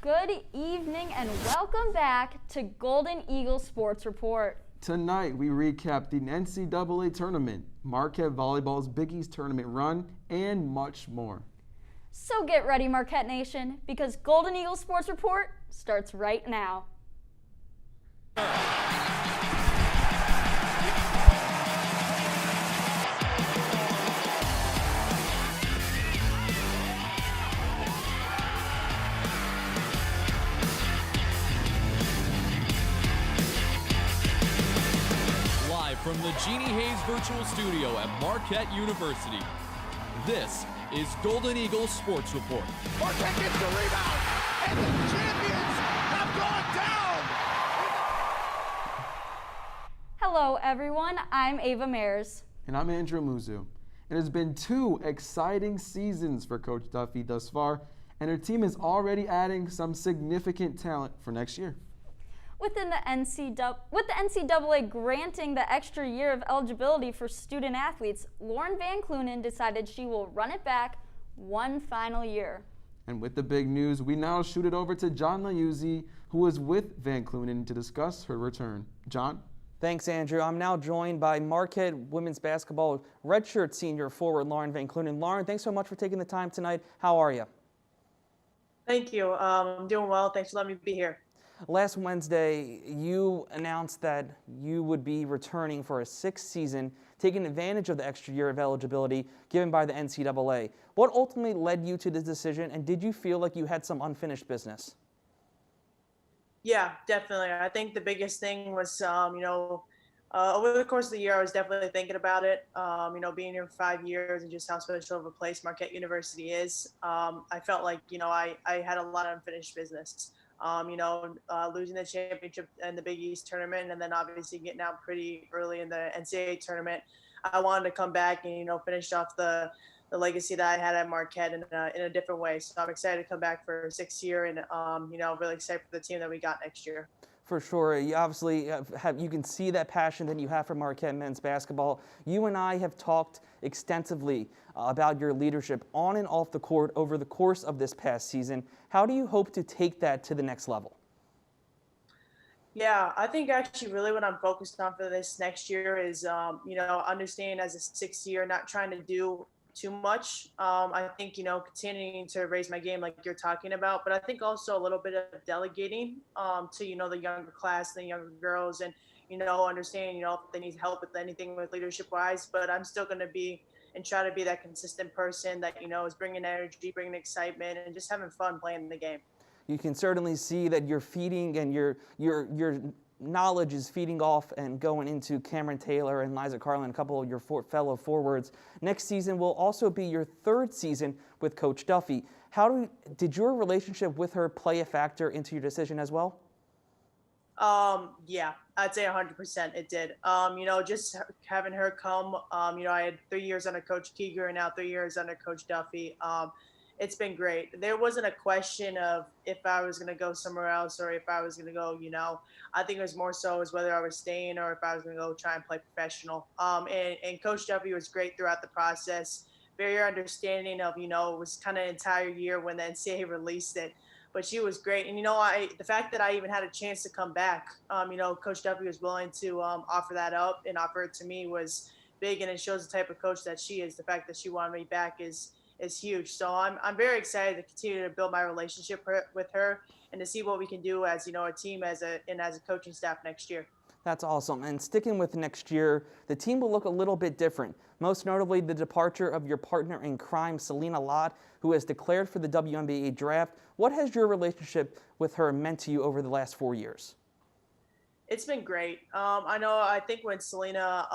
Good evening and welcome back to Golden Eagle Sports Report. Tonight we recap the NCAA tournament, Marquette Volleyball's Big East tournament run, and much more. So get ready, Marquette Nation, because Golden Eagle Sports Report starts right now. From the Jeannie Hayes Virtual Studio at Marquette University, this is Golden Eagle Sports Report. Marquette gets the rebound, and the champions have gone down! Hello everyone, I'm Ava Mares. And I'm Andrew Muzu. It has been 2 exciting seasons for Coach Duffy thus far, and her team is already adding some significant talent for next year. With the NCAA granting the extra year of eligibility for student athletes, Lauren Van Clunen decided she will run it back one final year. And with the big news, we now shoot it over to John Liuzzi, who is with Van Clunen to discuss her return. John? Thanks, Andrew. I'm now joined by Marquette women's basketball redshirt senior forward Lauren Van Clunen. Lauren, thanks so much for taking the time tonight. How are you? Thank you. I'm doing well. Thanks for letting me be here. Last Wednesday, you announced that you would be returning for a 6th season, taking advantage of the extra year of eligibility given by the NCAA. What ultimately led you to this decision, and did you feel like you had some unfinished business? Yeah, definitely. I think the biggest thing was, over the course of the year, I was definitely thinking about it. Being here for 5 years and just how special of a place Marquette University is. I felt like, I had a lot of unfinished business. Losing the championship in the Big East tournament, and then obviously getting out pretty early in the NCAA tournament. I wanted to come back and, finish off the legacy that I had at Marquette in a different way. So I'm excited to come back for a 6th year, and, really excited for the team that we got next year. For sure. You obviously you can see that passion that you have for Marquette men's basketball. You and I have talked extensively about your leadership on and off the court over the course of this past season. How do you hope to take that to the next level? Yeah, I think actually really what I'm focused on for this next year is, understanding as a 6th year, not trying to do too much. I think, continuing to raise my game like you're talking about, but I think also a little bit of delegating to, the younger class, the younger girls, and, understanding, if they need help with anything with leadership wise, but I'm still going to be and try to be that consistent person that, is bringing energy, bringing excitement, and just having fun playing the game. You can certainly see that you're feeding and your knowledge is feeding off and going into Cameron Taylor and Liza Carlin, a couple of your fellow forwards. Next season will also be your 3rd season with Coach Duffy. Did your relationship with her play a factor into your decision as well? Yeah, I'd say 100% it did. Just having her come, I had 3 years under Coach Keeger and now 3 years under Coach Duffy. It's been great. There wasn't a question of if I was going to go somewhere else or if I was going to go, I think it was more so as whether I was staying or if I was going to go try and play professional. And Coach Duffy was great throughout the process. Very understanding of, it was kind of an entire year when the NCAA released it. But she was great. And, the fact that I even had a chance to come back, Coach Duffy was willing to offer that up and offer it to me was big. And it shows the type of coach that she is. The fact that she wanted me back is huge. So I'm very excited to continue to build my relationship with her and to see what we can do as, a team as a coaching staff next year. That's awesome. And sticking with next year, the team will look a little bit different. Most notably, the departure of your partner in crime, Selena Lott, who has declared for the WNBA draft. What has your relationship with her meant to you over the last 4 years? It's been great. I think when Selena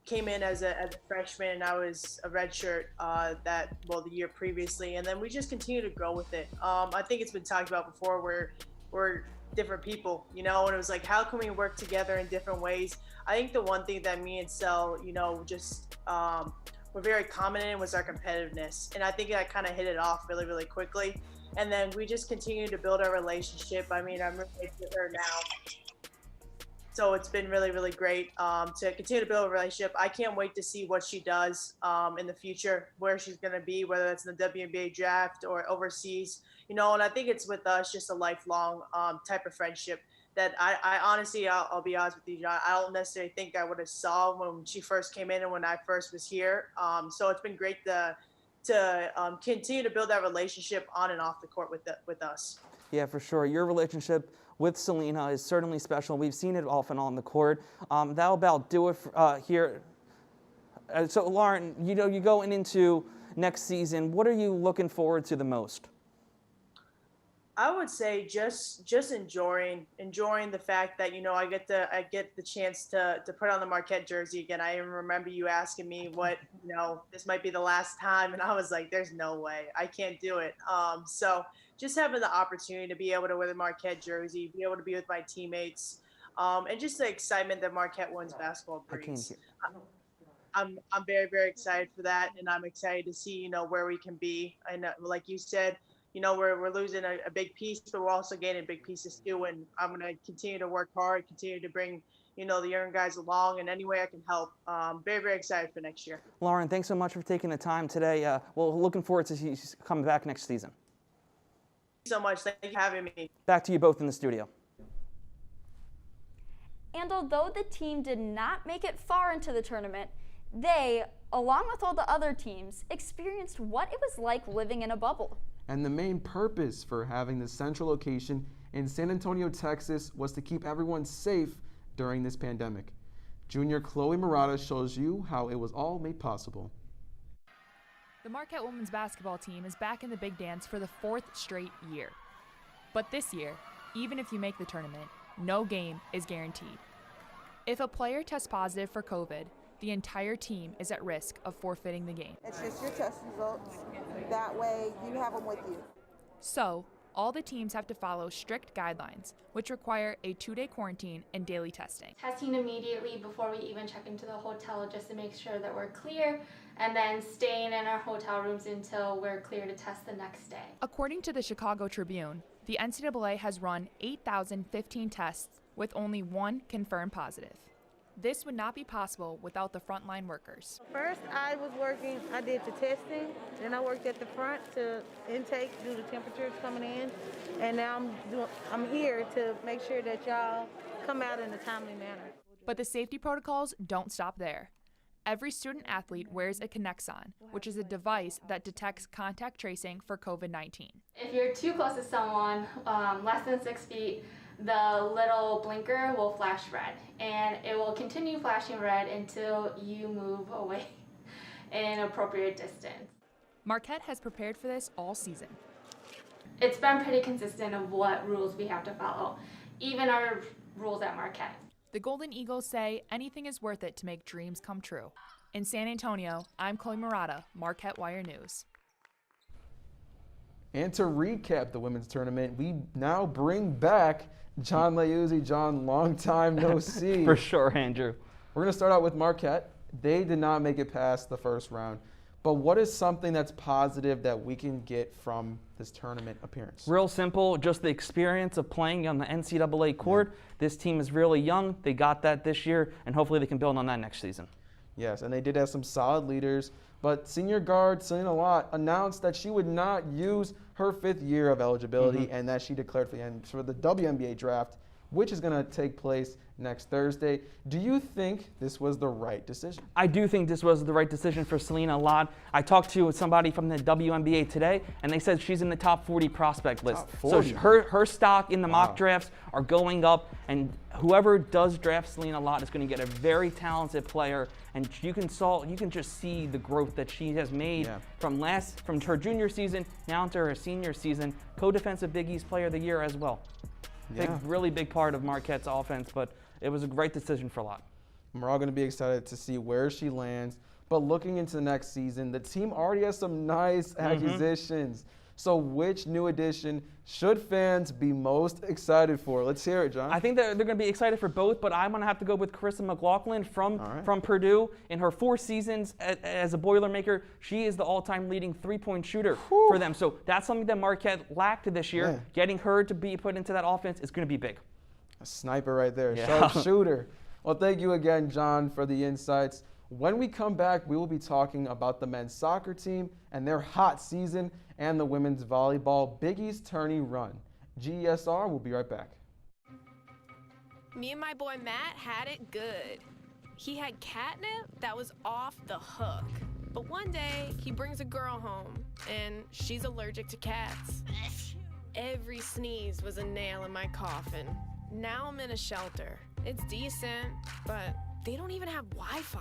came in as a freshman and I was a redshirt the year previously, and then we just continue to grow with it. I think it's been talked about before where we're different people, and it was like, how can we work together in different ways? I think the one thing that me and Sel, were very common in was our competitiveness. And I think I kind of hit it off really, really quickly. And then we just continue to build our relationship. I mean, I'm really with her now. So it's been really, really great to continue to build a relationship. I can't wait to see what she does in the future, where she's going to be, whether it's in the WNBA draft or overseas. And I think it's with us just a lifelong type of friendship that I honestly, I'll be honest with you, John, I don't necessarily think I would have saw when she first came in and when I first was here. So it's been great to continue to build that relationship on and off the court with us. Yeah, for sure. Your relationship with Selena is certainly special. We've seen it off and on the court. That'll about do it here. So, Lauren, you going into next season, what are you looking forward to the most? I would say just enjoying the fact that I get the chance to put on the Marquette jersey again. I even remember you asking me what this might be the last time, and I was like, "There's no way, I can't do it." So just having the opportunity to be able to wear the Marquette jersey, be able to be with my teammates, and just the excitement that Marquette women's basketball brings. I'm very, very excited for that, and I'm excited to see where we can be. And like you said, we're losing a big piece, but we're also gaining big pieces too. And I'm going to continue to work hard, continue to bring, the young guys along in any way I can help. Very, very excited for next year. Lauren, thanks so much for taking the time today. Looking forward to you coming back next season. Thank you so much. Thank you for having me. Back to you both in the studio. And although the team did not make it far into the tournament, they, along with all the other teams, experienced what it was like living in a bubble. And the main purpose for having the central location in San Antonio, Texas, was to keep everyone safe during this pandemic. Junior Chloe Murata shows you how it was all made possible. The Marquette women's basketball team is back in the big dance for the 4th straight year. But this year, even if you make the tournament, no game is guaranteed. If a player tests positive for COVID, the entire team is at risk of forfeiting the game. It's just your test results. That way you have them with you. So, all the teams have to follow strict guidelines, which require a 2-day quarantine and daily testing. Testing immediately before we even check into the hotel just to make sure that we're clear, and then staying in our hotel rooms until we're clear to test the next day. According to the Chicago Tribune, the NCAA has run 8,015 tests with only one confirmed positive. This would not be possible without the frontline workers. First, I did the testing, then I worked at the front to intake, do the temperatures coming in, and now I'm here to make sure that y'all come out in a timely manner. But the safety protocols don't stop there. Every student athlete wears a Connexon, which is a device that detects contact tracing for COVID-19. If you're too close to someone, less than 6 feet, the little blinker will flash red, and it will continue flashing red until you move away an appropriate distance. Marquette has prepared for this all season. It's been pretty consistent of what rules we have to follow, even our rules at Marquette. The Golden Eagles say anything is worth it to make dreams come true. In San Antonio, I'm Chloe Murata, Marquette Wire News. And to recap the women's tournament, we now bring back John Leuzzi. John, long time no see. For sure, Andrew. We're going to start out with Marquette. They did not make it past the first round. But what is something that's positive that we can get from this tournament appearance? Real simple, just the experience of playing on the NCAA court. This team is really young. They got that this year, and hopefully they can build on that next season. Yes, and they did have some solid leaders. But senior guard Selena Lott announced that she would not use her 5th year of eligibility and that she declared for the WNBA draft, which is going to take place next Thursday. Do you think this was the right decision? I do think this was the right decision for Selena Lott. I talked to somebody from the WNBA today, and they said she's in the top 40 prospect list. Top 40. So her stock in the mock drafts are going up, and whoever does draft Selena Lott is going to get a very talented player, and you can just see the growth that she has made from her junior season now into her senior season. Co-defensive Big East Player of the Year as well. Really big part of Marquette's offense, but it was a great decision for Lott. We're all going to be excited to see where she lands. But looking into the next season, the team already has some nice acquisitions. So which new addition should fans be most excited for? Let's hear it, John. I think they're going to be excited for both, but I'm going to have to go with Carissa McLaughlin from Purdue. In her 4 seasons as a Boilermaker, she is the all-time leading three-point shooter for them. So that's something that Marquette lacked this year. Getting her to be put into that offense is going to be big. A sniper right there, Yeah. sharpshooter. Well, thank you again, John, for the insights. When we come back, we will be talking about the men's soccer team and their hot season and the women's volleyball Big East tourney run. GESR will be right back. Me and my boy Matt had it good. He had catnip that was off the hook. But one day, he brings a girl home, and she's allergic to cats. Every sneeze was a nail in my coffin. Now I'm in a shelter. It's decent, but they don't even have Wi-Fi.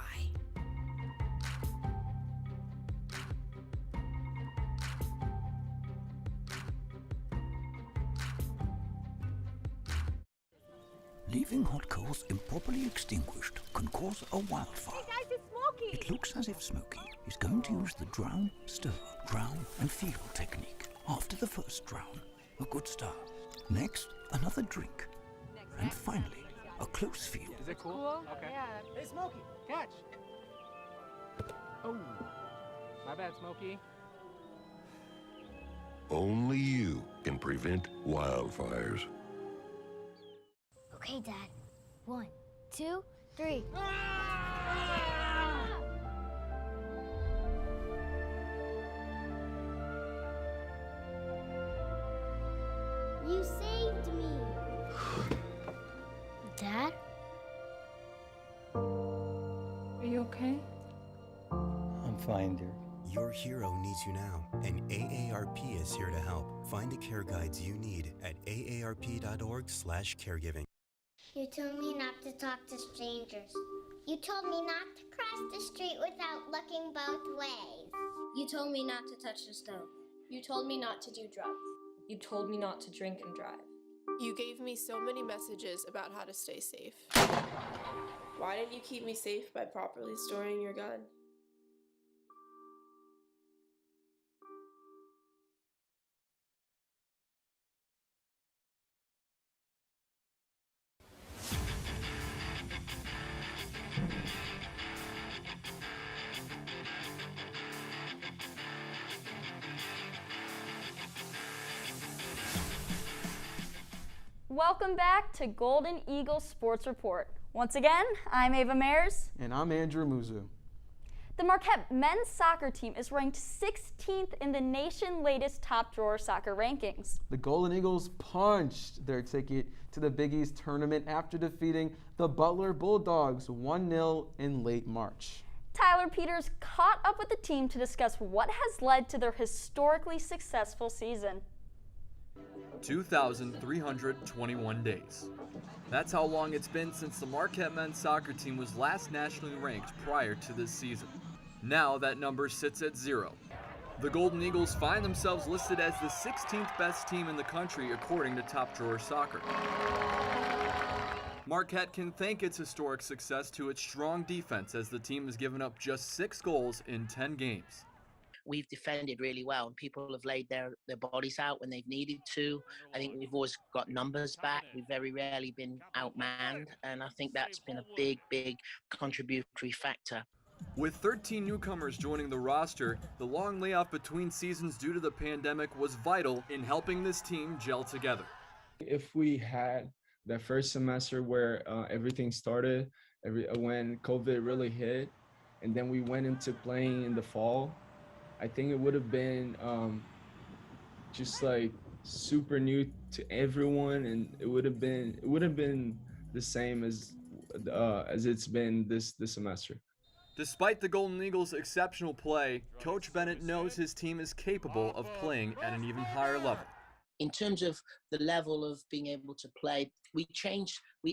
Leaving hot coals improperly extinguished can cause a wildfire. Hey guys, it's Smokey! It looks as if Smokey is going to use the drown, stir, drown, and feel technique. After the first drown, a good start. Next, another drink. And finally, a close feel. Is it cool? Okay. Yeah. Hey, Smokey, catch! Oh, my bad, Smokey. Only you can prevent wildfires. Okay, Dad. 1, 2, 3. You saved me. Dad? Are you okay? I'm fine, dear. Your hero needs you now, and AARP is here to help. Find the care guides you need at aarp.org/caregiving. You told me not to talk to strangers. You told me not to cross the street without looking both ways. You told me not to touch the stove. You told me not to do drugs. You told me not to drink and drive. You gave me so many messages about how to stay safe. Why didn't you keep me safe by properly storing your gun? Welcome back to Golden Eagle Sports Report. Once again, I'm Ava Mayers. And I'm Andrew Muzu. The Marquette men's soccer team is ranked 16th in the nation's latest top drawer soccer rankings. The Golden Eagles punched their ticket to the Big East tournament after defeating the Butler Bulldogs 1-0 in late March. Tyler Peters caught up with the team to discuss what has led to their historically successful season. 2,321 days. That's how long it's been since the Marquette men's soccer team was last nationally ranked prior to this season. Now that number sits at 0. The Golden Eagles find themselves listed as the 16th best team in the country according to Top Drawer Soccer. Marquette can thank its historic success to its strong defense, as the team has given up just 6 goals in 10 games. We've defended really well, and people have laid their bodies out when they've needed to. I think we've always got numbers back. We've very rarely been outmanned, and I think that's been a big contributory factor. With 13 newcomers joining the roster, the long layoff between seasons due to the pandemic was vital in helping this team gel together. If we had that first semester where everything started, when COVID really hit, and then we went into playing in the fall, I think it would have been just like super new to everyone, and it would have been the same as it's been this semester. Despite the Golden Eagles' exceptional play, Coach Bennett knows his team is capable of playing at an even higher level. In terms of the level of being able to play, we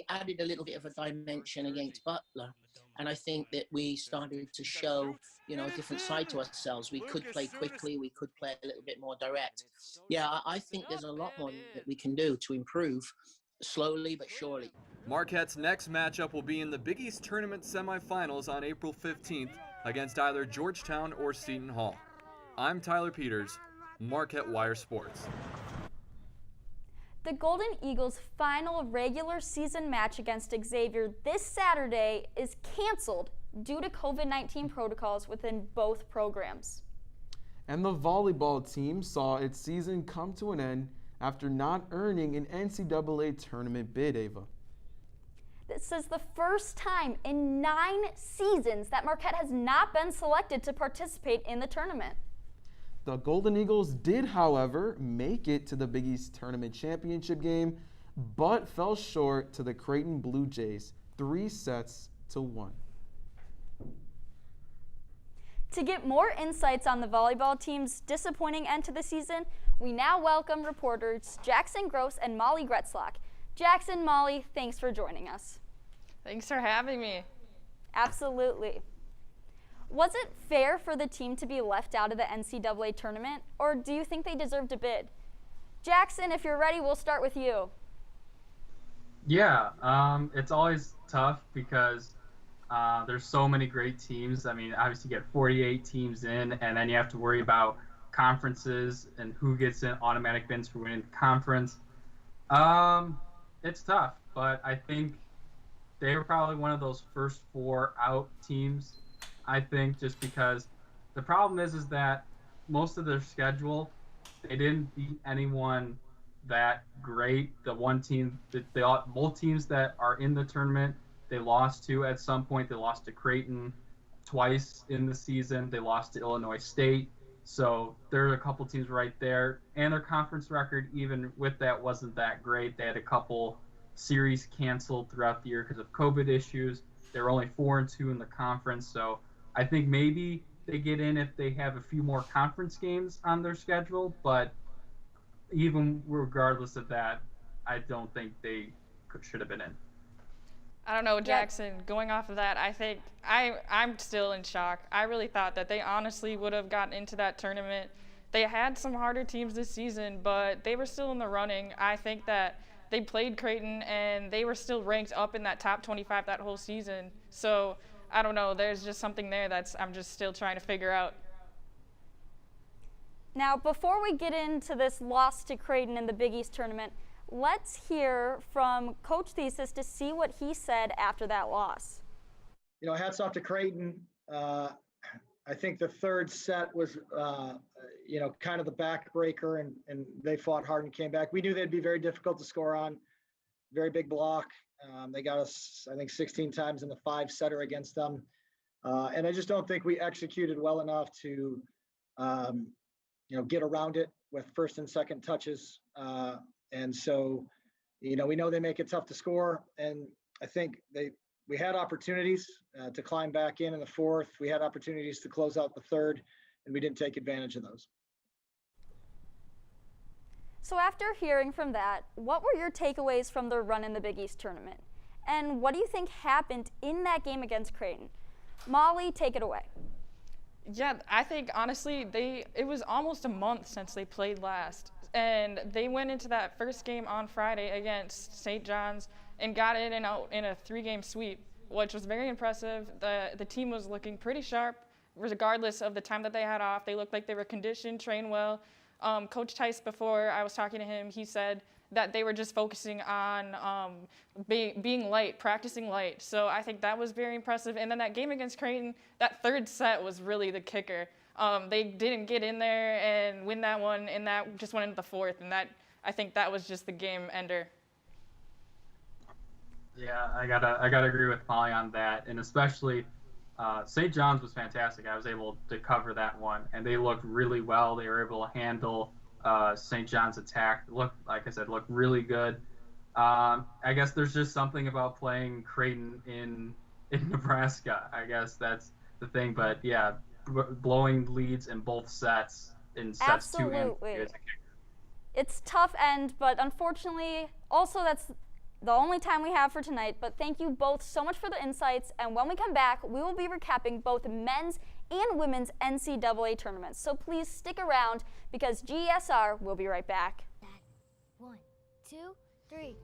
added a little bit of a dimension against Butler. And I think that we started to show, a different side to ourselves. We could play quickly. We could play a little bit more direct. Yeah, I think there's a lot more that we can do to improve, slowly but surely. Marquette's next matchup will be in the Big East Tournament semifinals on April 15th against either Georgetown or Seton Hall. I'm Tyler Peters, Marquette Wire Sports. The Golden Eagles' final regular season match against Xavier this Saturday is canceled due to COVID-19 protocols within both programs. And the volleyball team saw its season come to an end after not earning an NCAA tournament bid, Ava. This is the first time in 9 seasons that Marquette has not been selected to participate in the tournament. The Golden Eagles did, however, make it to the Big East Tournament Championship game, but fell short to the Creighton Blue Jays, 3-1. To get more insights on the volleyball team's disappointing end to the season, we now welcome reporters Jackson Gross and Molly Gretzlock. Jackson, Molly, thanks for joining us. Thanks for having me. Absolutely. Was it fair for the team to be left out of the NCAA tournament, or do you think they deserved a bid? Jackson, if you're ready, we'll start with you. Yeah, it's always tough because there's so many great teams. I mean, obviously you get 48 teams in, and then you have to worry about conferences and who gets in automatic bids for winning the conference. It's tough, but I think they were probably one of those first 4 out teams, I think, just because the problem is that most of their schedule, they didn't beat anyone that great. The one team, both teams that are in the tournament, they lost to at some point. They lost to Creighton twice in the season. They lost to Illinois State. So there are a couple teams right there. And their conference record, even with that, wasn't that great. They had a couple series canceled throughout the year because of COVID issues. They were only 4-2 in the conference. So I think maybe they get in if they have a few more conference games on their schedule. But even regardless of that, I don't think they should have been in. I don't know, Jackson, going off of that, I think I'm still in shock. I really thought that they honestly would have gotten into that tournament. They had some harder teams this season, but they were still in the running. I think that they played Creighton, and they were still ranked up in that top 25 that whole season. So I don't know, there's just something there I'm just still trying to figure out. Now, before we get into this loss to Creighton in the Big East tournament, let's hear from Coach Thesis to see what he said after that loss. You know, hats off to Creighton. I think the third set was, kind of the backbreaker, and they fought hard and came back. We knew they'd be very difficult to score on. Very big block. They got us, I think, 16 times in the 5-setter against them. And I just don't think we executed well enough to, get around it with first and second touches. And so, we know they make it tough to score. And I think we had opportunities to climb back in the fourth. We had opportunities to close out the third, and we didn't take advantage of those. So after hearing from that, what were your takeaways from their run in the Big East tournament? And what do you think happened in that game against Creighton? Molly, take it away. Yeah, I think honestly, it was almost a month since they played last. And they went into that first game on Friday against St. John's and got it in a 3-game sweep, which was very impressive. The team was looking pretty sharp, regardless of the time that they had off. They looked like they were conditioned, trained well. Coach Tice, before I was talking to him, he said that they were just focusing on being light, practicing light. So I think that was very impressive. And then that game against Creighton, that third set was really the kicker. They didn't get in there and win that one, and that just went into the fourth. And I think that was just the game ender. Yeah, I gotta agree with Molly on that, and especially St. John's was fantastic. I was able to cover that one, and they looked really well. They were able to handle St. John's attack. Looked really good. I guess there's just something about playing Creighton in Nebraska. I guess that's the thing. But yeah, blowing leads in both sets in sets 2 and 3. It's tough end, but unfortunately, also that's the only time we have for tonight. But thank you both so much for the insights. And when we come back, we will be recapping both men's and women's NCAA tournaments. So please stick around because GSR will be right back. 1, 2, 3.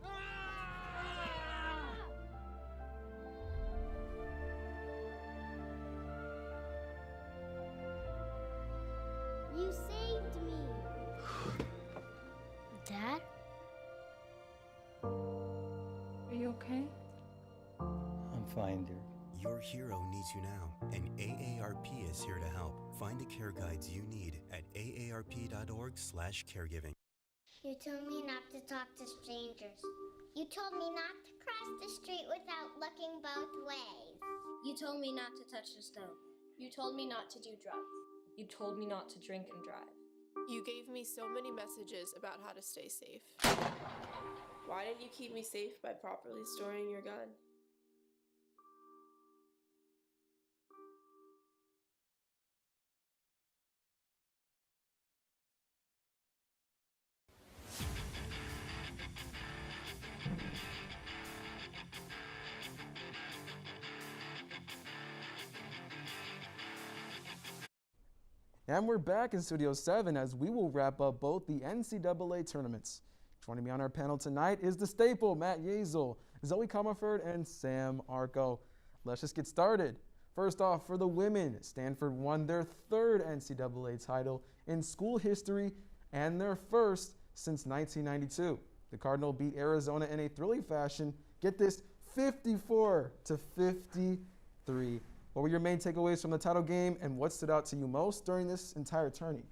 You saved me. Dad? Are you okay? I'm fine, dear. Your hero needs you now, and AARP is here to help. Find the care guides you need at aarp.org/caregiving. You told me not to talk to strangers. You told me not to cross the street without looking both ways. You told me not to touch the stove. You told me not to do drugs. You told me not to drink and drive. You gave me so many messages about how to stay safe. Why didn't you keep me safe by properly storing your gun? And we're back in Studio 7 as we will wrap up both the NCAA tournaments. Joining me on our panel tonight is the staple, Matt Yazel, Zoe Comerford, and Sam Arco. Let's just get started. First off, for the women, Stanford won their third NCAA title in school history and their first since 1992. The Cardinal beat Arizona in a thrilling fashion. Get this, 54-53. What were your main takeaways from the title game, and what stood out to you most during this entire tourney?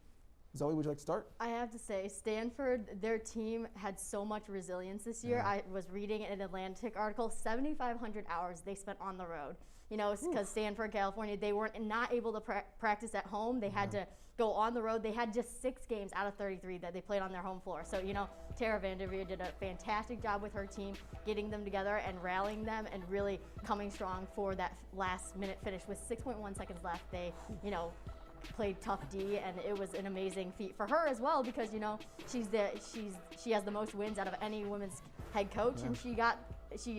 Zoe, would you like to start? I have to say, Stanford, their team had so much resilience this year. Yeah. I was reading an Atlantic article, 7,500 hours they spent on the road. You know, because Stanford, California, they weren't not able to practice at home. They had to go on the road. They had just 6 games out of 33 that they played on their home floor. So, you know, Tara Vanderveer did a fantastic job with her team, getting them together and rallying them and really coming strong for that last-minute finish with 6.1 seconds left. They, you know, played tough D, and it was an amazing feat for her as well because, you know, she has the most wins out of any women's head coach, and she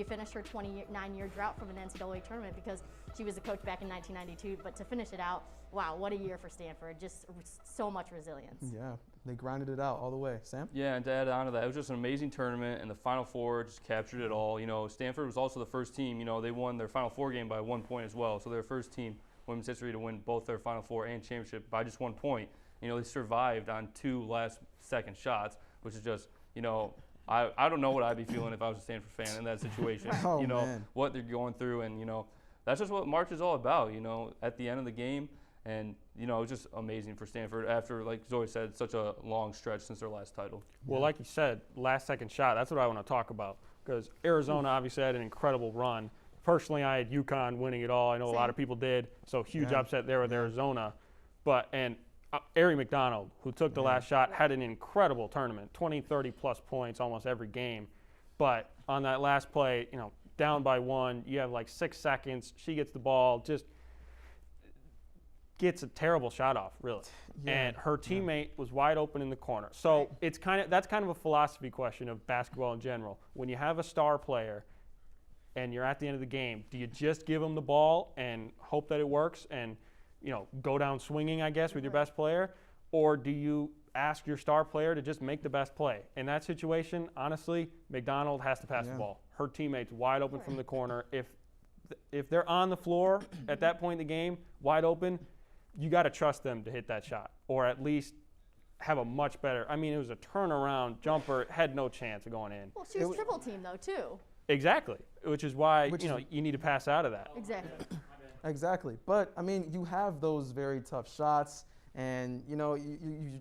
finished her 29-year drought from an NCAA tournament because she was a coach back in 1992. But to finish it out, wow, what a year for Stanford. Just so much resilience. Yeah, they grinded it out all the way. Sam? Yeah, and to add on to that, it was just an amazing tournament, and the Final Four just captured it all. You know, Stanford was also the first team, you know, they won their Final Four game by 1 point as well. So they're the first team in women's history to win both their Final Four and championship by just 1 point. You know, they survived on 2 last-second shots, which is just, you know, I don't know what I'd be feeling if I was a Stanford fan in that situation. Oh, you know, man. what they're going through, and, you know, that's just what March is all about, you know, at the end of the game. And, you know, it was just amazing for Stanford after, like Zoe said, such a long stretch since their last title. Well, like you said, last-second shot, that's what I want to talk about because Arizona obviously had an incredible run. Personally, I had UConn winning it all. I know a lot of people did, so huge upset there with Arizona. And Ari McDonald, who took the last shot, had an incredible tournament, 20, 30-plus points almost every game. But on that last play, you know, down by 1, you have like 6 seconds. She gets the ball, just gets a terrible shot off, really. And her teammate was wide open in the corner. So that's kind of a philosophy question of basketball in general. When you have a star player and you're at the end of the game, do you just give them the ball and hope that it works and, you know, go down swinging, I guess, with your best player? Or do you ask your star player to just make the best play? In that situation, honestly, McDonald has to pass the ball. Her teammate's wide open from the corner. If they're on the floor at that point in the game, wide open, you got to trust them to hit that shot or at least have a much better. I mean, it was a turnaround jumper, had no chance of going in. Well, she was triple team though too. Exactly, which is why you need to pass out of that. Exactly. Exactly. But, I mean, you have those very tough shots, and, you know,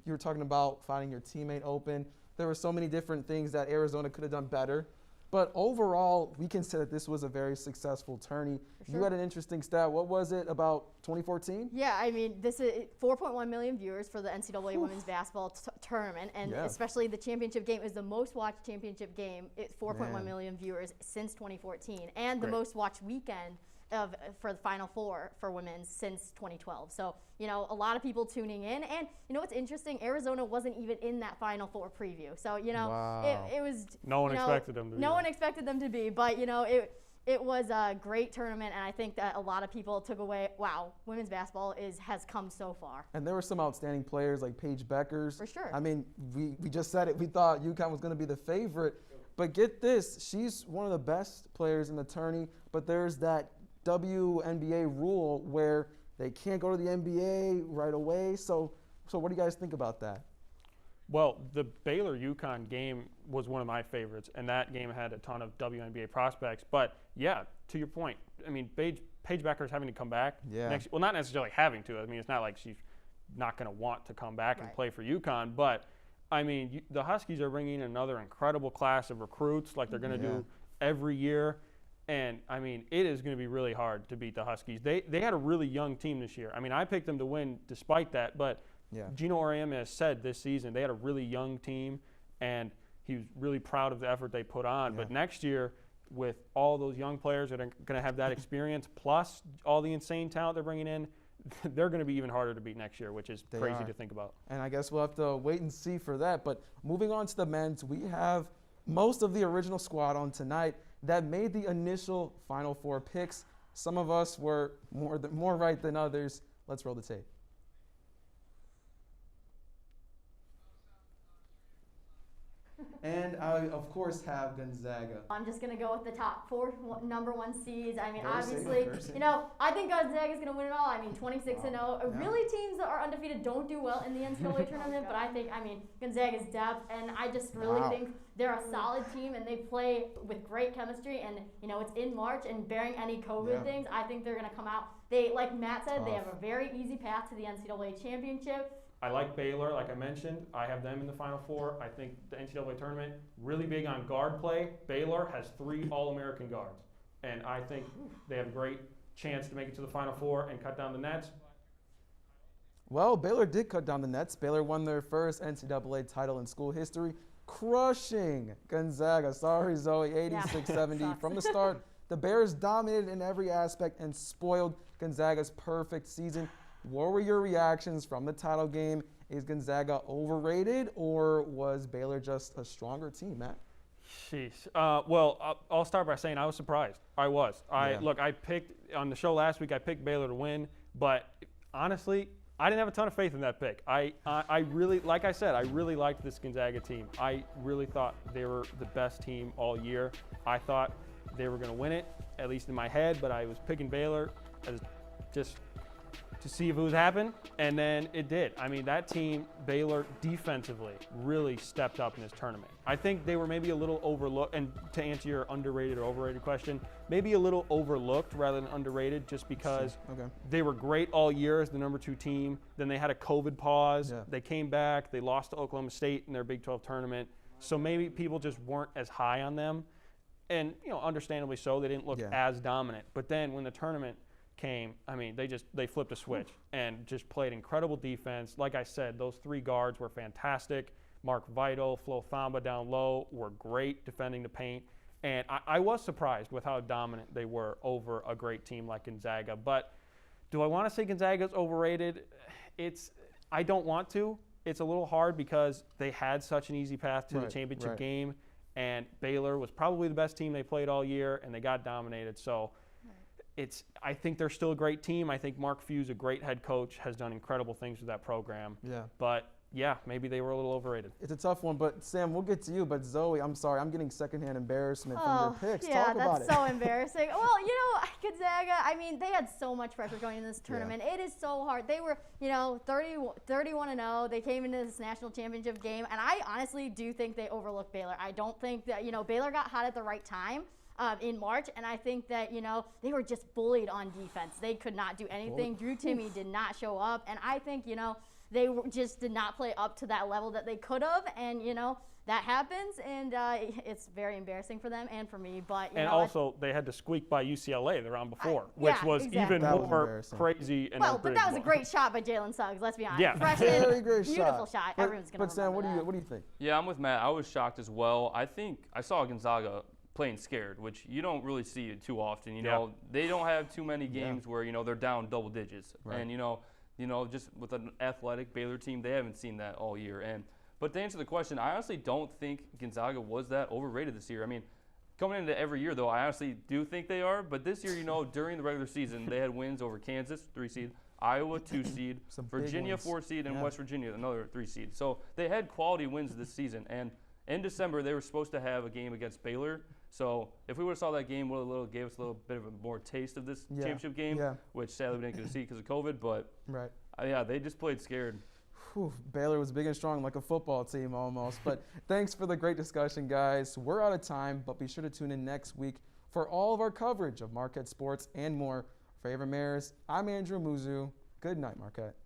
you're talking about finding your teammate open. There were so many different things that Arizona could have done better. But overall, we can say that this was a very successful tourney. Sure. You had an interesting stat. What was it, about 2014? Yeah, I mean, this is 4.1 million viewers for the NCAA women's basketball tournament, and especially the championship game is the most watched championship game. It's 4.1 million viewers since 2014, and the most watched weekend for the Final Four for women since 2012. So, you know, a lot of people tuning in. And, you know, what's interesting, Arizona wasn't even in that Final Four preview. So, you know, it was... No one expected them to be. No one expected them to be. But, you know, it was a great tournament. And I think that a lot of people took away, wow, women's basketball has come so far. And there were some outstanding players like Paige Beckers. For sure. I mean, we just said it. We thought UConn was going to be the favorite. But get this, she's one of the best players in the tourney. But there's that WNBA rule where they can't go to the NBA right away. So what do you guys think about that? Well, the Baylor-UConn game was one of my favorites, and that game had a ton of WNBA prospects. But, yeah, to your point, I mean, Paige Becker's having to come back. Well, not necessarily having to. I mean, it's not like she's not going to want to come back and play for UConn. But I mean, the Huskies are bringing in another incredible class of recruits like they're going to do every year. And, I mean, it is going to be really hard to beat the Huskies. They had a really young team this year. I mean, I picked them to win despite that. But Gino Auriemma has said this season they had a really young team, and he was really proud of the effort they put on. But next year, with all those young players that are going to have that experience, plus all the insane talent they're bringing in, they're going to be even harder to beat next year, which is crazy to think about. And I guess we'll have to wait and see for that. But moving on to the men's, we have most of the original squad on tonight that made the initial Final Four picks. Some of us were more right than others. Let's roll the tape. And I, of course, have Gonzaga. I'm just going to go with the top 4 number 1 seeds. I mean, Very obviously, safe. you know, I think Gonzaga is going to win it all. I mean, 26-0. Really, teams that are undefeated don't do well in the NCAA tournament, but I think, I mean, Gonzaga's depth, and I just really think they're a solid team, and they play with great chemistry, and, you know, it's in March, and bearing any COVID things, I think they're going to come out. They, like Matt said, they have a very easy path to the NCAA championship. I like Baylor, like I mentioned. I have them in the Final Four. I think the NCAA tournament, really big on guard play. Baylor has 3 All-American guards. And I think they have a great chance to make it to the Final Four and cut down the nets. Well, Baylor did cut down the nets. Baylor won their first NCAA title in school history, crushing Gonzaga. Sorry, Zoe, 86-70. From the start, the Bears dominated in every aspect and spoiled Gonzaga's perfect season. What were your reactions from the title game? Is Gonzaga overrated, or was Baylor just a stronger team, Matt? Sheesh. Well, I'll start by saying I was surprised. I was. Look, I picked, on the show last week, I picked Baylor to win, but honestly, I didn't have a ton of faith in that pick. I really, like I said, I really liked this Gonzaga team. I really thought they were the best team all year. I thought they were going to win it, at least in my head, but I was picking Baylor as just to see if it would happen, and then it did. I mean, that team, Baylor, defensively, really stepped up in this tournament. I think they were maybe a little overlooked, and to answer your underrated or overrated question, maybe a little overlooked rather than underrated, just because they were great all year as the number 2 team. Then they had a COVID pause. They came back. They lost to Oklahoma State in their Big 12 tournament. So maybe people just weren't as high on them. And, you know, understandably so, they didn't look as dominant. But then when the tournament came, I mean, they flipped a switch and just played incredible defense. Like I said, those 3 guards were fantastic. Mark Vital, Flo Thamba down low were great defending the paint. And I was surprised with how dominant they were over a great team like Gonzaga. But do I want to say Gonzaga's overrated? I don't want to. It's a little hard because they had such an easy path to the championship game. And Baylor was probably the best team they played all year, and they got dominated. So I think they're still a great team. I think Mark Few's a great head coach, has done incredible things with that program. But yeah, maybe they were a little overrated. It's a tough one, but Sam, we'll get to you. But Zoe, I'm sorry, I'm getting secondhand embarrassment from your picks. Talk about it. Yeah, that's so embarrassing. Well, you know, Gonzaga, I mean, they had so much pressure going into this tournament. It is so hard. They were, you know, 31-0. They came into this national championship game, and I honestly do think they overlooked Baylor. I don't think that, you know, Baylor got hot at the right time. In March, and I think that, you know, they were just bullied on defense. They could not do anything. Drew Timme did not show up, and I think, you know, they just did not play up to that level that they could have, and, you know, that happens, and it's very embarrassing for them and for me. But and also, they had to squeak by UCLA the round before, which was even more crazy and but that was a great shot by Jalen Suggs. Let's be honest. Yeah, very great beautiful shot. Everyone's gonna. But Sam, what do you think? Yeah, I'm with Matt. I was shocked as well. I think I saw Gonzaga playing scared, which you don't really see it too often. You know, they don't have too many games where, you know, they're down double digits. And, you know, just with an athletic Baylor team, they haven't seen that all year. But to answer the question, I honestly don't think Gonzaga was that overrated this year. I mean, coming into every year, though, I honestly do think they are. But this year, you know, during the regular season, they had wins over Kansas, 3 seed, Iowa, 2 seed, Virginia, 4 seed, and West Virginia, another 3 seed. So they had quality wins this season. And in December, they were supposed to have a game against Baylor. So if we would have saw that game, it gave us a little bit of a more taste of this championship game, which sadly we didn't get to see because of COVID. But yeah, they just played scared. Baylor was big and strong, like a football team almost. But thanks for the great discussion, guys. We're out of time, but be sure to tune in next week for all of our coverage of Marquette sports and more. For Ava Maris, I'm Andrew Muzu. Good night, Marquette.